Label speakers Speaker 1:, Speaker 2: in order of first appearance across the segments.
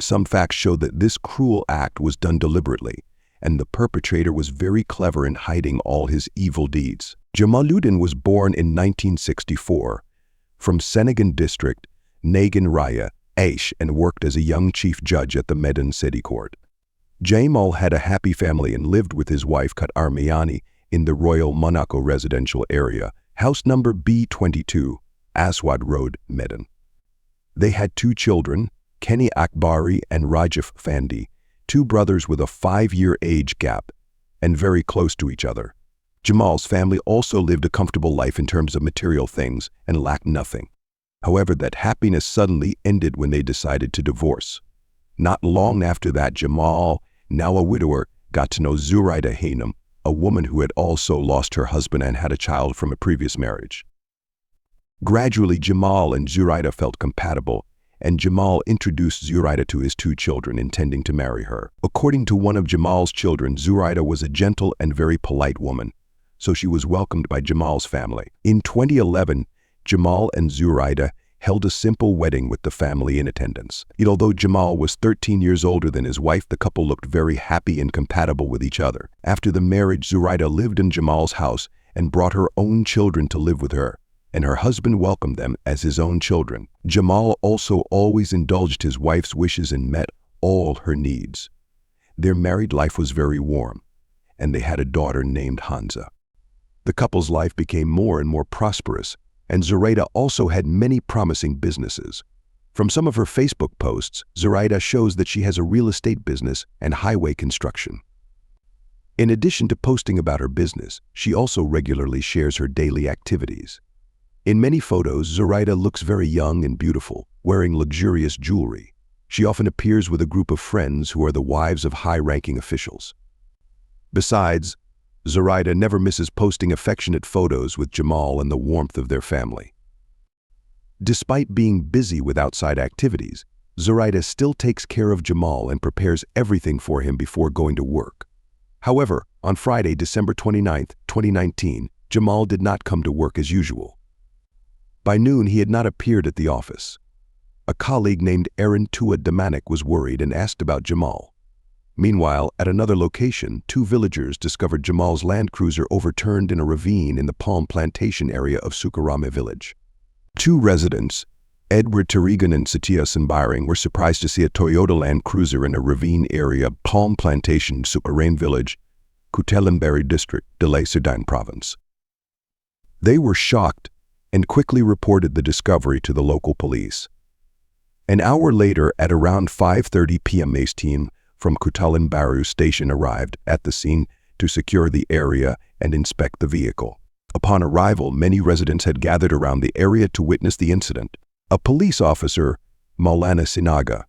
Speaker 1: Some facts show that this cruel act was done deliberately, and the perpetrator was very clever in hiding all his evil deeds. Jamaluddin was born in 1964 from Senegan District, Nagan Raya, Aish, and worked as a young chief judge at the Medan City Court. Jamal had a happy family and lived with his wife Qatar Miani in the Royal Monaco residential area, house number B22, Aswad Road, Medan. They had 2 children, Kenny Akbari and Rajif Fandi, 2 brothers with a 5-year age gap and very close to each other. Jamal's family also lived a comfortable life in terms of material things and lacked nothing. However, that happiness suddenly ended when they decided to divorce. Not long after that, Jamal, now a widower, got to know Zuraida Hanum, a woman who had also lost her husband and had a child from a previous marriage. Gradually, Jamal and Zuraida felt compatible, and Jamal introduced Zuraida to his 2 children, intending to marry her. According to one of Jamal's children, Zuraida was a gentle and very polite woman, so she was welcomed by Jamal's family. In 2011, Jamal and Zuraida held a simple wedding with the family in attendance. Although Jamal was 13 years older than his wife, the couple looked very happy and compatible with each other. After the marriage, Zuraida lived in Jamal's house and brought her own children to live with her, and her husband welcomed them as his own children. Jamal also always indulged his wife's wishes and met all her needs. Their married life was very warm, and they had a daughter named Hanza. The couple's life became more and more prosperous, and Zuraida also had many promising businesses. From some of her Facebook posts, Zuraida shows that she has a real estate business and highway construction. In addition to posting about her business, she also regularly shares her daily activities. In many photos, Zuraida looks very young and beautiful, wearing luxurious jewelry. She often appears with a group of friends who are the wives of high-ranking officials. Besides, Zuraida never misses posting affectionate photos with Jamal and the warmth of their family. Despite being busy with outside activities, Zuraida still takes care of Jamal and prepares everything for him before going to work. However, on Friday, December 29, 2019, Jamal did not come to work as usual. By noon, he had not appeared at the office. A colleague named Aaron Tua Damanik was worried and asked about Jamal. Meanwhile, at another location, 2 villagers discovered Jamal's Land Cruiser overturned in a ravine in the palm plantation area of Sukarame village. 2 residents, Edward Tarigan and Satya Sambiring, were surprised to see a Toyota Land Cruiser in a ravine area, palm plantation, Sukarame village, Kutelimberi district, Delay Serdang province. They were shocked and quickly reported the discovery to the local police. An hour later, at around 5:30 p.m., Mace team from Kutelimberi station arrived at the scene to secure the area and inspect the vehicle. Upon arrival, many residents had gathered around the area to witness the incident. A police officer, Maulana Sinaga,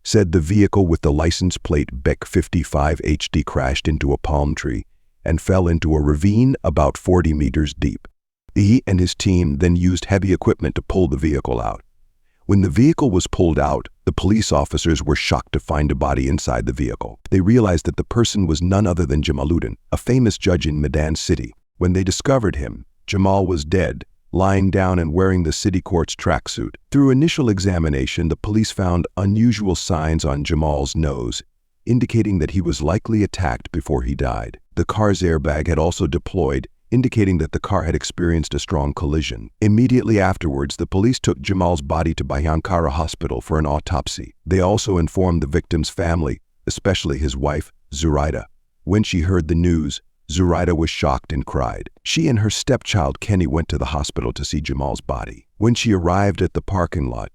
Speaker 1: said the vehicle with the license plate BEC 55 HD crashed into a palm tree and fell into a ravine about 40 meters deep. He and his team then used heavy equipment to pull the vehicle out. When the vehicle was pulled out, the police officers were shocked to find a body inside the vehicle. They realized that the person was none other than Jamaluddin, a famous judge in Medan city. When they discovered him, Jamal was dead, lying down and wearing the city court's tracksuit. Through initial examination, the police found unusual signs on Jamal's nose, indicating that he was likely attacked before he died. The car's airbag had also deployed, indicating that the car had experienced a strong collision. Immediately afterwards, the police took Jamal's body to Bhayankara Hospital for an autopsy. They also informed the victim's family, especially his wife, Zuraida. When she heard the news, Zuraida was shocked and cried. She and her stepchild Kenny went to the hospital to see Jamal's body. When she arrived at the parking lot,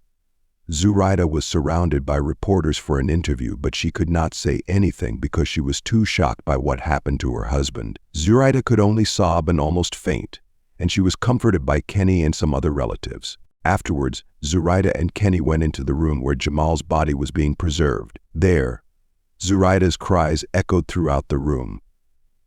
Speaker 1: Zuraida was surrounded by reporters for an interview, but she could not say anything because she was too shocked by what happened to her husband. Zuraida could only sob and almost faint, and she was comforted by Kenny and some other relatives. Afterwards, Zuraida and Kenny went into the room where Jamal's body was being preserved. There, Zuraida's cries echoed throughout the room.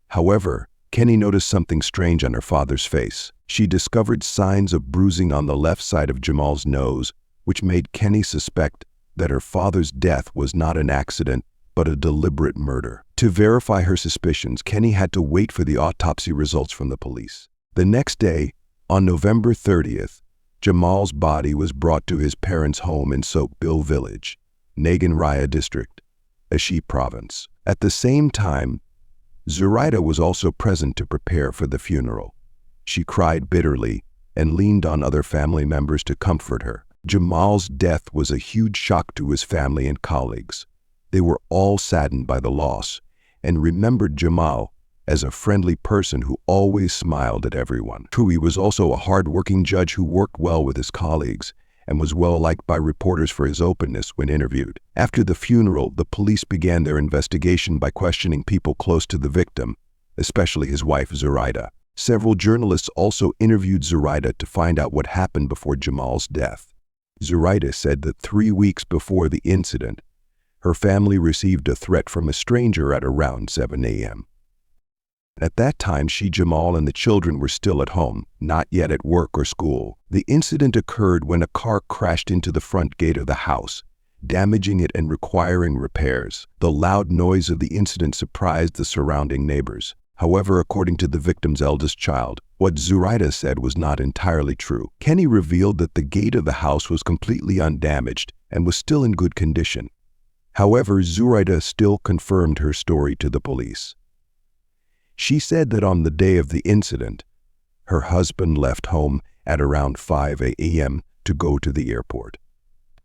Speaker 1: However, Kenny noticed something strange on her father's face. She discovered signs of bruising on the left side of Jamal's nose, which made Kenny suspect that her father's death was not an accident, but a deliberate murder. To verify her suspicions, Kenny had to wait for the autopsy results from the police. The next day, on November 30th, Jamal's body was brought to his parents' home in Sokbil village. Nagan Raya district, Ashi province. At the same time, Zoraida was also present to prepare for the funeral. She cried bitterly and leaned on other family members to comfort her. Jamal's death was a huge shock to his family and colleagues. They were all saddened by the loss and remembered Jamal as a friendly person who always smiled at everyone. True, he was also a hard-working judge who worked well with his colleagues and was well-liked by reporters for his openness when interviewed. After the funeral, the police began their investigation by questioning people close to the victim, especially his wife Zoraida. Several journalists also interviewed Zoraida to find out what happened before Jamal's death. Zoraida said that 3 weeks before the incident, her family received a threat from a stranger at around 7 a.m. At that time, Jamal and the children were still at home, not yet at work or school. The incident occurred when a car crashed into the front gate of the house, damaging it and requiring repairs. The loud noise of the incident surprised the surrounding neighbors. However, according to the victim's eldest child, what Zoraida said was not entirely true. Kenny revealed that the gate of the house was completely undamaged and was still in good condition. However, Zoraida still confirmed her story to the police. She said that on the day of the incident, her husband left home at around 5 a.m. to go to the airport.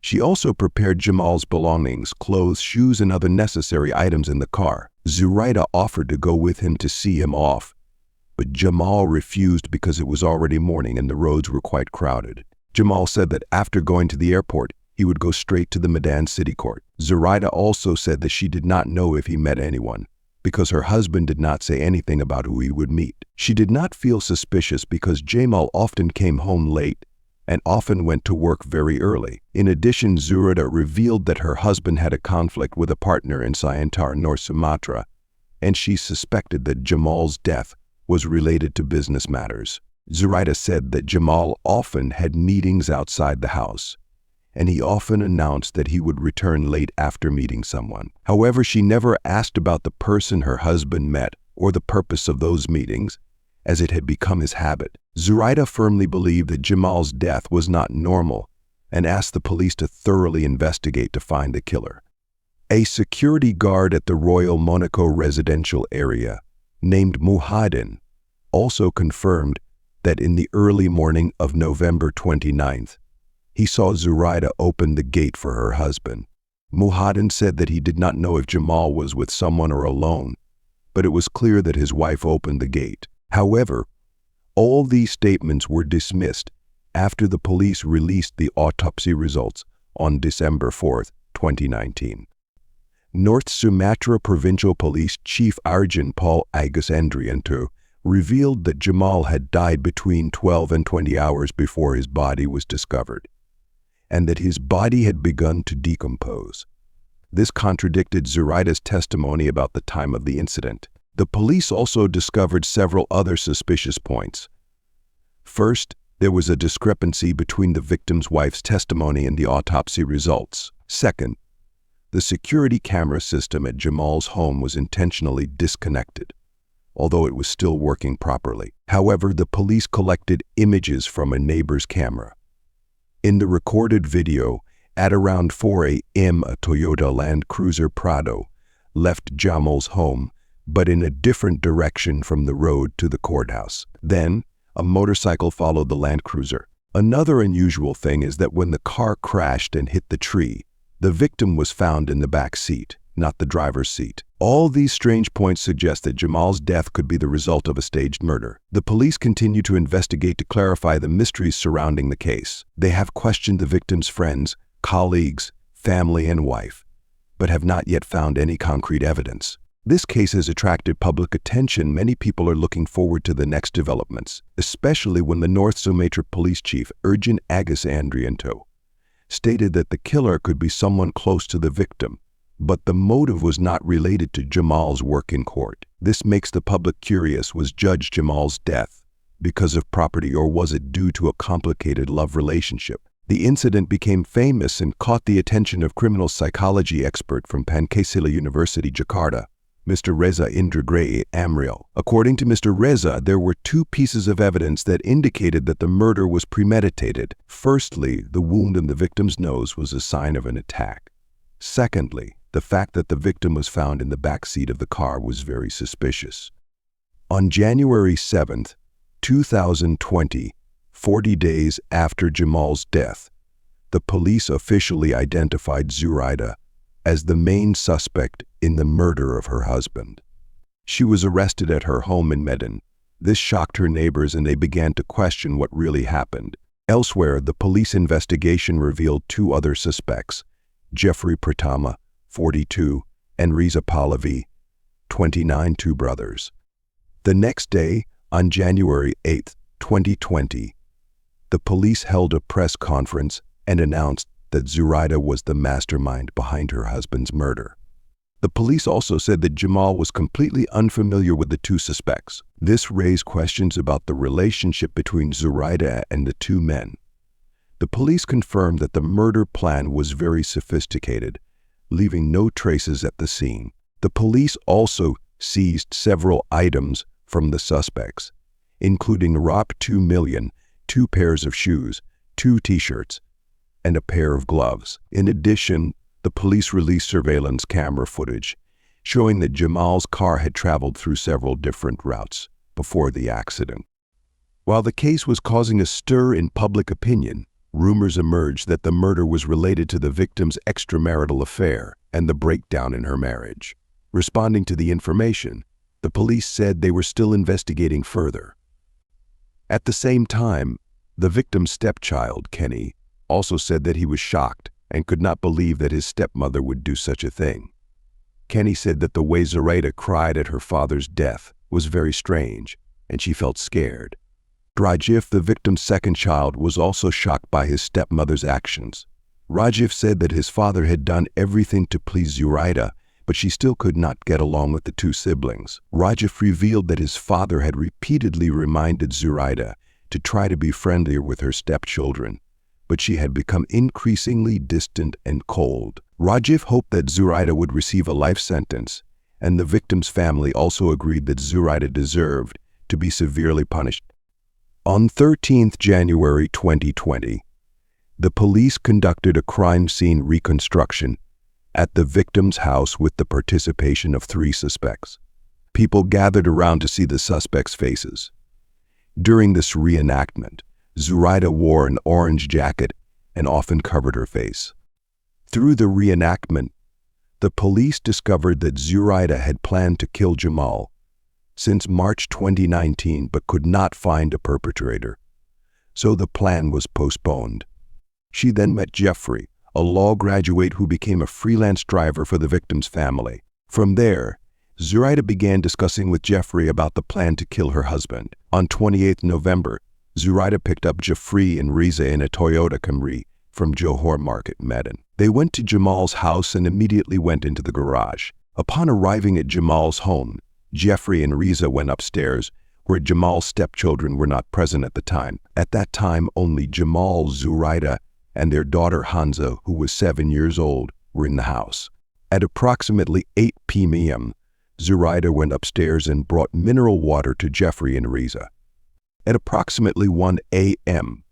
Speaker 1: She also prepared Jamal's belongings, clothes, shoes, and other necessary items in the car. Zoraida offered to go with him to see him off, but Jamal refused because it was already morning and the roads were quite crowded. Jamal said that after going to the airport, he would go straight to the Medan city court. Zoraida also said that she did not know if he met anyone, because her husband did not say anything about who he would meet. She did not feel suspicious because Jamal often came home late and often went to work very early. In addition, Zoraida revealed that her husband had a conflict with a partner in Siantar, North Sumatra, and she suspected that Jamal's death was related to business matters. Zoraida said that Jamal often had meetings outside the house, and he often announced that he would return late after meeting someone. However, she never asked about the person her husband met or the purpose of those meetings, as it had become his habit. Zoraida firmly believed that Jamal's death was not normal and asked the police to thoroughly investigate to find the killer. A security guard at the Royal Monaco residential area, named Medan, also confirmed that in the early morning of November 29th, he saw Zoraida open the gate for her husband. Medan said that he did not know if Jamal was with someone or alone, but it was clear that his wife opened the gate. However, all these statements were dismissed after the police released the autopsy results on December 4, 2019. North Sumatra Provincial Police Chief Arjun Paul Agus Andrianto revealed that Jamal had died between 12 and 20 hours before his body was discovered, and that his body had begun to decompose. This contradicted Zoraida's testimony about the time of the incident. The police also discovered several other suspicious points. First, there was a discrepancy between the victim's wife's testimony and the autopsy results. Second, the security camera system at Jamal's home was intentionally disconnected, although it was still working properly. However, the police collected images from a neighbor's camera. In the recorded video, at around 4 a.m., a Toyota Land Cruiser Prado left Jamal's home, but in a different direction from the road to the courthouse. Then, a motorcycle followed the Land Cruiser. Another unusual thing is that when the car crashed and hit the tree, the victim was found in the back seat, not the driver's seat. All these strange points suggest that Jamal's death could be the result of a staged murder. The police continue to investigate to clarify the mysteries surrounding the case. They have questioned the victim's friends, colleagues, family, and wife, but have not yet found any concrete evidence. This case has attracted public attention. Many people are looking forward to the next developments, especially when the North Sumatra Police Chief, Arjun Agus Andrianto, stated that the killer could be someone close to the victim, but the motive was not related to Jamal's work in court. This makes the public curious. Was Judge Jamal's death because of property, or was it due to a complicated love relationship? The incident became famous and caught the attention of criminal psychology expert from Pancasila University, Jakarta, Mr. Reza Indragray Amriel. According to Mr. Reza, there were two pieces of evidence that indicated that the murder was premeditated. Firstly, the wound in the victim's nose was a sign of an attack. Secondly, the fact that the victim was found in the back seat of the car was very suspicious. On January 7, 2020, 40 days after Jamal's death, the police officially identified Zuraida as the main suspect in the murder of her husband. She was arrested at her home in Medan. This shocked her neighbors and they began to question what really happened. Elsewhere, the police investigation revealed two other suspects, Jeffrey Pratama, 42, and Riza Pahlavi, 29, two brothers. The next day, on January 8, 2020, the police held a press conference and announced that Zuraida was the mastermind behind her husband's murder. The police also said that Jamal was completely unfamiliar with the two suspects. This raised questions about the relationship between Zuraida and the two men. The police confirmed that the murder plan was very sophisticated, leaving no traces at the scene. The police also seized several items from the suspects, including $2 million, 2 pairs of shoes, 2 t-shirts, and a pair of gloves. In addition, the police released surveillance camera footage showing that Jamal's car had traveled through several different routes before the accident. While the case was causing a stir in public opinion, rumors emerged that the murder was related to the victim's extramarital affair and the breakdown in her marriage. Responding to the information, the police said they were still investigating further. At the same time, the victim's stepchild, Kenny, also said that he was shocked and could not believe that his stepmother would do such a thing. Kenny said that the way Zuraida cried at her father's death was very strange, and she felt scared. Rajif, the victim's second child, was also shocked by his stepmother's actions. Rajif said that his father had done everything to please Zuraida, but she still could not get along with the two siblings. Rajif revealed that his father had repeatedly reminded Zuraida to try to be friendlier with her stepchildren, but she had become increasingly distant and cold. Rajif hoped that Zuraida would receive a life sentence, and the victim's family also agreed that Zuraida deserved to be severely punished. On 13th January 2020, the police conducted a crime scene reconstruction at the victim's house with the participation of 3 suspects. People gathered around to see the suspects' faces. During this reenactment, Zuraida wore an orange jacket and often covered her face. Through the reenactment, the police discovered that Zuraida had planned to kill Jamal since March 2019 but could not find a perpetrator, so the plan was postponed. She then met Jeffrey, a law graduate who became a freelance driver for the victim's family. From there, Zuraida began discussing with Jeffrey about the plan to kill her husband. On 28 November, Zuraida picked up Jeffrey and Riza in a Toyota Camry from Johor Market, Medan. They went to Jamal's house and immediately went into the garage. Upon arriving at Jamal's home, Jeffrey and Riza went upstairs, where Jamal's stepchildren were not present at the time. At that time, only Jamal, Zuraida, and their daughter Hanza, who was 7 years old, were in the house. At approximately 8 p.m., Zuraida went upstairs and brought mineral water to Jeffrey and Riza. At approximately 1 a.m.,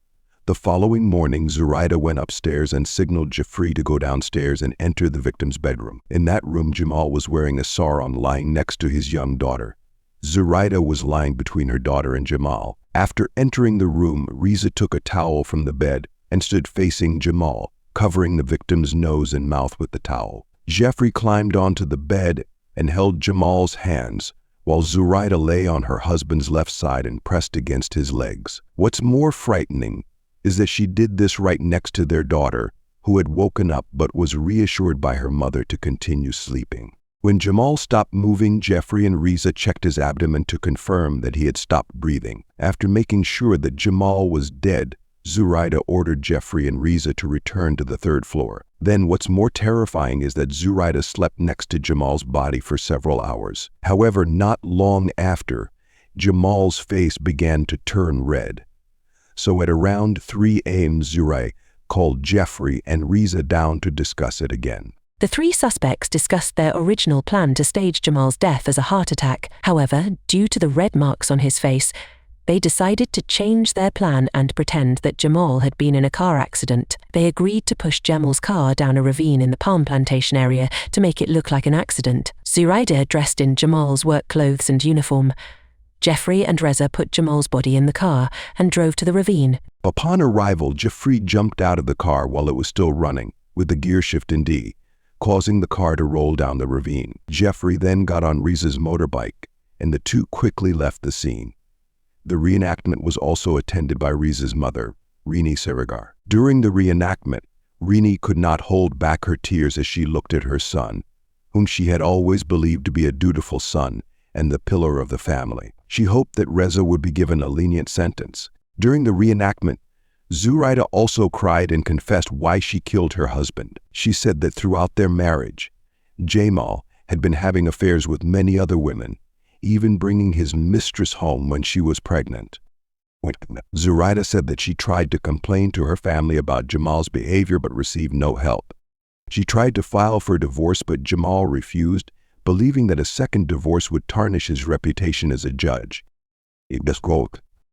Speaker 1: the following morning, Zuraida went upstairs and signaled Jeffrey to go downstairs and enter the victim's bedroom. In that room, Jamal was wearing a sarong lying next to his young daughter. Zuraida was lying between her daughter and Jamal. After entering the room, Riza took a towel from the bed and stood facing Jamal, covering the victim's nose and mouth with the towel. Jeffrey climbed onto the bed and held Jamal's hands, while Zuraida lay on her husband's left side and pressed against his legs. What's more frightening is that she did this right next to their daughter, who had woken up but was reassured by her mother to continue sleeping. When Jamal stopped moving, Jeffrey and Riza checked his abdomen to confirm that he had stopped breathing. After making sure that Jamal was dead, Zuraida ordered Jeffrey and Riza to return to the 3rd floor. Then what's more terrifying is that Zuraida slept next to Jamal's body for several hours. However, not long after, Jamal's face began to turn red. So at around 3 a.m., Zuraida called Jeffrey and Riza down to discuss it again.
Speaker 2: The 3 suspects discussed their original plan to stage Jamal's death as a heart attack. However, due to the red marks on his face, They decided to change their plan and pretend that Jamal had been in a car accident. They agreed to push Jamal's car down a ravine in the palm plantation area to make it look like an accident. Zoraida dressed in Jamal's work clothes and uniform. Jeffrey and Reza put Jamal's body in the car and drove to the ravine.
Speaker 1: Upon arrival, Jeffrey jumped out of the car while it was still running, with the gear shift in D, causing the car to roll down the ravine. Jeffrey then got on Reza's motorbike, and the two quickly left the scene. The reenactment was also attended by Reza's mother, Rini Sarigar. During the reenactment, Rini could not hold back her tears as she looked at her son, whom she had always believed to be a dutiful son and the pillar of the family. She hoped that Reza would be given a lenient sentence. During the reenactment, Zoraida also cried and confessed why she killed her husband. She said that throughout their marriage, Jamal had been having affairs with many other women, even bringing his mistress home when she was pregnant. Zoraida said that she tried to complain to her family about Jamal's behavior but received no help. She tried to file for divorce, but Jamal refused, believing that a second divorce would tarnish his reputation as a judge.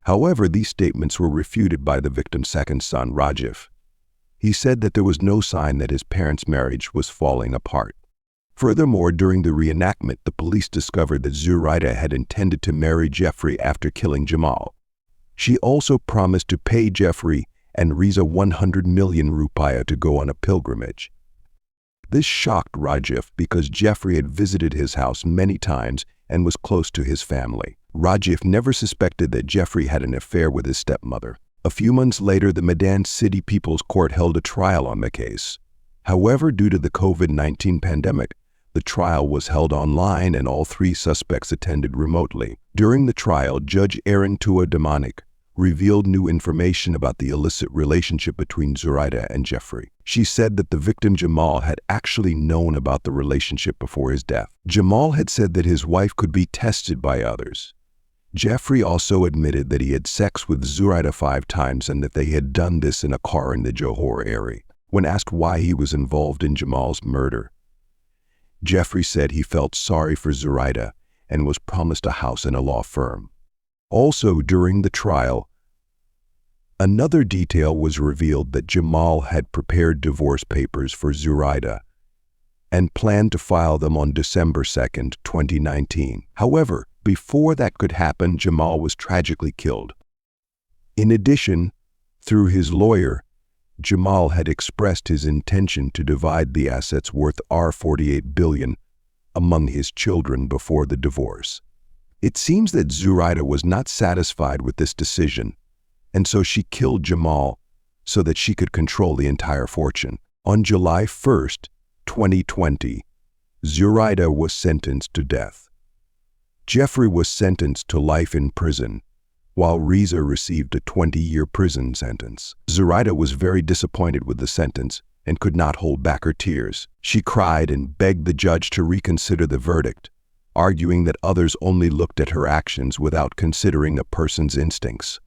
Speaker 1: However, these statements were refuted by the victim's second son, Rajiv. He said that there was no sign that his parents' marriage was falling apart. Furthermore, during the reenactment, the police discovered that Zoraida had intended to marry Jeffrey after killing Jamal. She also promised to pay Jeffrey and Reza 100 million rupiah to go on a pilgrimage. This shocked Rajiv because Jeffrey had visited his house many times and was close to his family. Rajiv never suspected that Jeffrey had an affair with his stepmother. A few months later, the Medan City People's Court held a trial on the case. However, due to the COVID-19 pandemic, the trial was held online and all three suspects attended remotely. During the trial, Judge Aaron Tua Demanik revealed new information about the illicit relationship between Zoraida and Jeffrey. She said that the victim Jamal had actually known about the relationship before his death. Jamal had said that his wife could be tested by others. Jeffrey also admitted that he had sex with Zoraida 5 times and that they had done this in a car in the Johor area. When asked why he was involved in Jamal's murder, Jeffrey said he felt sorry for Zoraida and was promised a house and a law firm. Also, during the trial, another detail was revealed that Jamal had prepared divorce papers for Zoraida and planned to file them on December 2, 2019. However, before that could happen, Jamal was tragically killed. In addition, through his lawyer, Jamal had expressed his intention to divide the assets worth $48 billion among his children before the divorce. It seems that Zoraida was not satisfied with this decision, and so she killed Jamal so that she could control the entire fortune. On July 1, 2020, Zoraida was sentenced to death. Jeffrey was sentenced to life in prison, while Reza received a 20-year prison sentence. Zoraida was very disappointed with the sentence and could not hold back her tears. She cried and begged the judge to reconsider the verdict, arguing that others only looked at her actions without considering a person's instincts.